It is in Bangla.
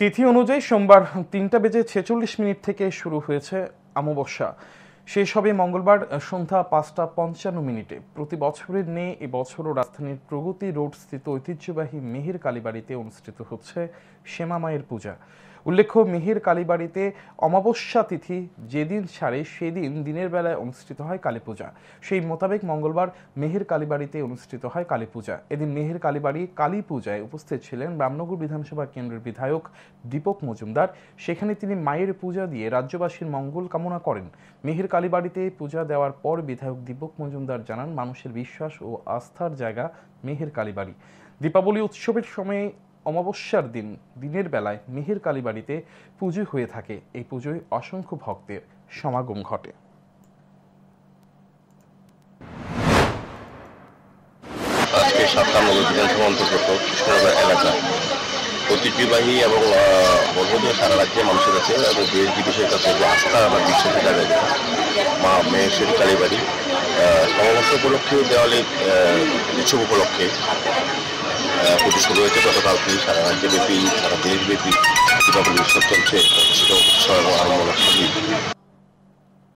তিথি অনুযায়ী সোমবার ৩:৪৬ থেকে শুরু হয়েছে অমাবস্যা। শেষ হবে মঙ্গলবার সন্ধ্যা ৫:৫৫। প্রতি বছরের ন্যায় এবছরও রাজধানীর প্রগতি রোড স্থিত ঐতিহ্যবাহী মেহের কালীবাড়িতে অনুষ্ঠিত হচ্ছে শ্যামা মায়ের পূজা। উল্লেখ্য, মেহের কালীবাড়িতে অমাবস্যা তিথি যেদিন ছাড়ে সেদিন দিনের বেলায় অনুষ্ঠিত হয় কালীপূজা। সেই মোতাবেক মঙ্গলবার মেহের কালীবাড়িতে অনুষ্ঠিত হয় কালীপূজা। এদিন মেহের কালীবাড়ি কালী পূজায় উপস্থিত ছিলেন রামনগর বিধানসভা কেন্দ্রের বিধায়ক দীপক মজুমদার। সেখানে তিনি মায়ের পূজা দিয়ে রাজ্যবাসীর মঙ্গল কামনা করেন। মেহের কালীবাড়িতে পূজা দেওয়ার পর বিধায়ক দীপক মজুমদার জানান, মানুষের বিশ্বাস ও আস্থার জায়গা মেহের কালীবাড়ি। দীপাবলি উৎসবের সময়ে অমাবস্যার দিন দিনের বেলায় মেহের কালীবাড়িতে পুজো হয়ে থাকে। এই পুজোয় অসংখ্য ভক্তের সমাগম ঘটে। আজকে সাতকানগর বিধানসভা অন্তর্গত কৃষ্ণনগর এলাকা ঐতিহ্যবাহী এবং বলবো সারা রাজ্যের মানুষের কাছে এবং দেশ বিদেশের কাছে যে আস্থা বা বিশ্বাসের জায়গা মা মেহের কালীবাড়ি অমাবস্যা উপলক্ষে দেওয়ালি উৎসব উপলক্ষে পুজো শুরু হয়েছে গতকালকে। সারা রাজ্যব্যাপী সারা দেশব্যাপী দীপাবলি উৎসব চলছে। উৎসব আরম্ভ